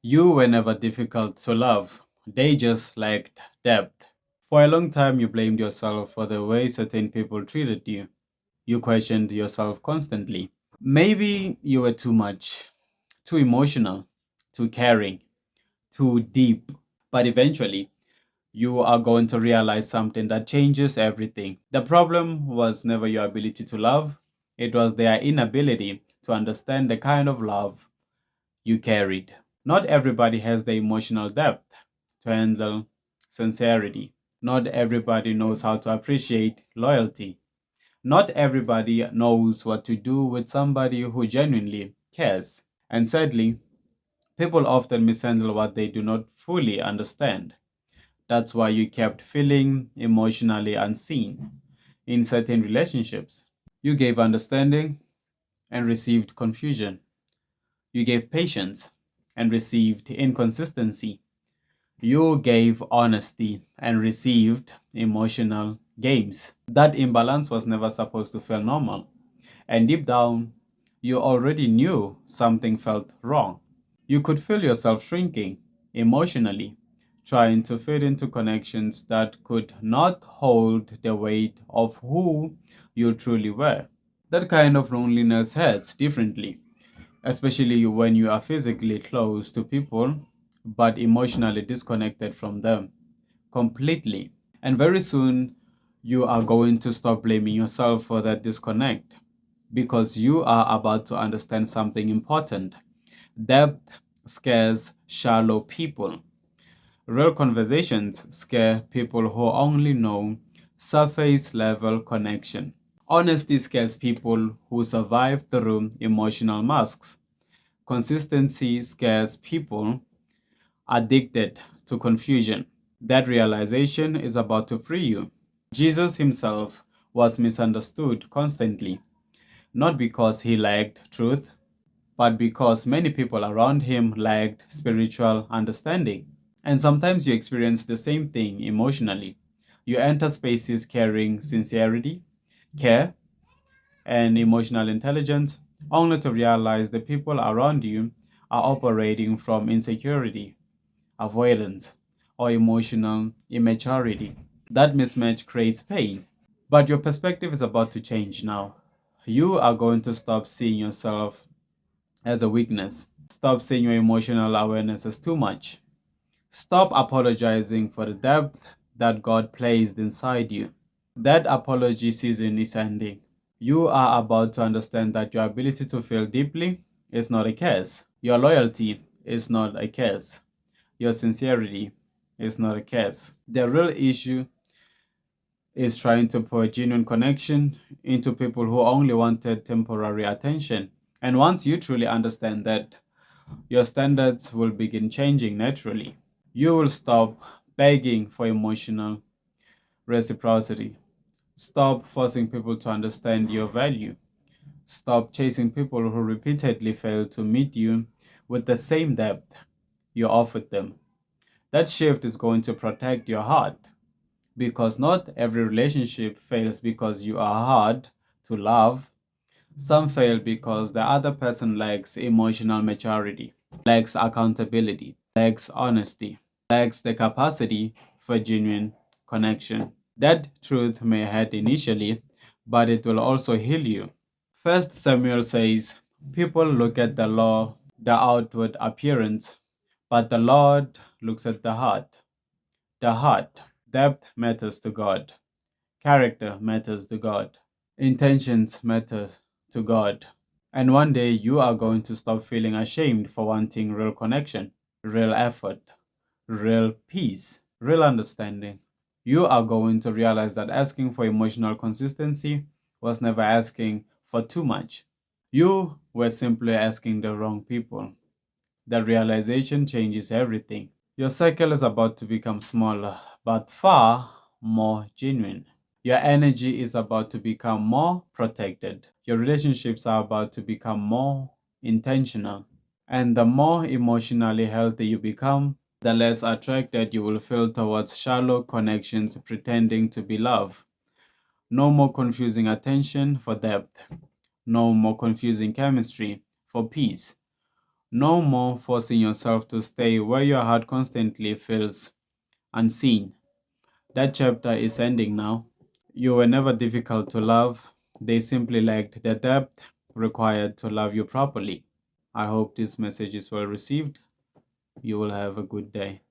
You were never difficult to love, they just lacked depth. For a long time, you blamed yourself for the way certain people treated you. You questioned yourself constantly. Maybe you were too much, too emotional, too caring, too deep. But eventually, you are going to realize something that changes everything. The problem was never your ability to love, it was their inability to understand the kind of love you carried. Not everybody has the emotional depth to handle sincerity. Not everybody knows how to appreciate loyalty. Not everybody knows what to do with somebody who genuinely cares. And sadly, people often mishandle what they do not fully understand. That's why you kept feeling emotionally unseen in certain relationships. You gave understanding and received confusion. You gave patience and received inconsistency. You gave honesty and received emotional games. That imbalance was never supposed to feel normal. And deep down, you already knew something felt wrong. You could feel yourself shrinking emotionally, trying to fit into connections that could not hold the weight of who you truly were. That kind of loneliness hurts differently, especially when you are physically close to people but emotionally disconnected from them completely. And very soon, you are going to stop blaming yourself for that disconnect because you are about to understand something important. Depth scares shallow people. Real conversations scare people who only know surface level connection. Honesty scares people who survive through emotional masks. Consistency scares people addicted to confusion. That realization is about to free you. Jesus himself was misunderstood constantly, not because he lacked truth, but because many people around him lacked spiritual understanding. And sometimes you experience the same thing emotionally. You enter spaces carrying sincerity, care, and emotional intelligence, only to realize the people around you are operating from insecurity, avoidance, or emotional immaturity. That mismatch creates pain. But your perspective is about to change now. You are going to stop seeing yourself as a weakness. Stop seeing your emotional awareness as too much. Stop apologizing for the depth that God placed inside you. That apology season is ending. You are about to understand that your ability to feel deeply is not a curse. Your loyalty is not a curse. Your sincerity is not a curse. The real issue is trying to pour genuine connection into people who only wanted temporary attention. And once you truly understand that, your standards will begin changing naturally. You will stop begging for emotional reciprocity. Stop forcing people to understand your value. Stop chasing people who repeatedly fail to meet you with the same depth you offered them. That shift is going to protect your heart because not every relationship fails because you are hard to love. Some fail because the other person lacks emotional maturity, lacks accountability, lacks honesty, lacks the capacity for genuine connection. That truth may hurt initially, but it will also heal you. First Samuel says, people look at the law, the outward appearance, but the Lord looks at the heart. The heart. Depth matters to God. Character matters to God. Intentions matter to God. And one day you are going to stop feeling ashamed for wanting real connection, real effort, real peace, real understanding. You are going to realize that asking for emotional consistency was never asking for too much. You were simply asking the wrong people. That realization changes everything. Your cycle is about to become smaller, but far more genuine. Your energy is about to become more protected. Your relationships are about to become more intentional. And the more emotionally healthy you become, the less attracted you will feel towards shallow connections pretending to be love. No more confusing attention for depth. No more confusing chemistry for peace. No more forcing yourself to stay where your heart constantly feels unseen. That chapter is ending now. You were never difficult to love. They simply lacked the depth required to love you properly. I hope this message is well received. You will have a good day.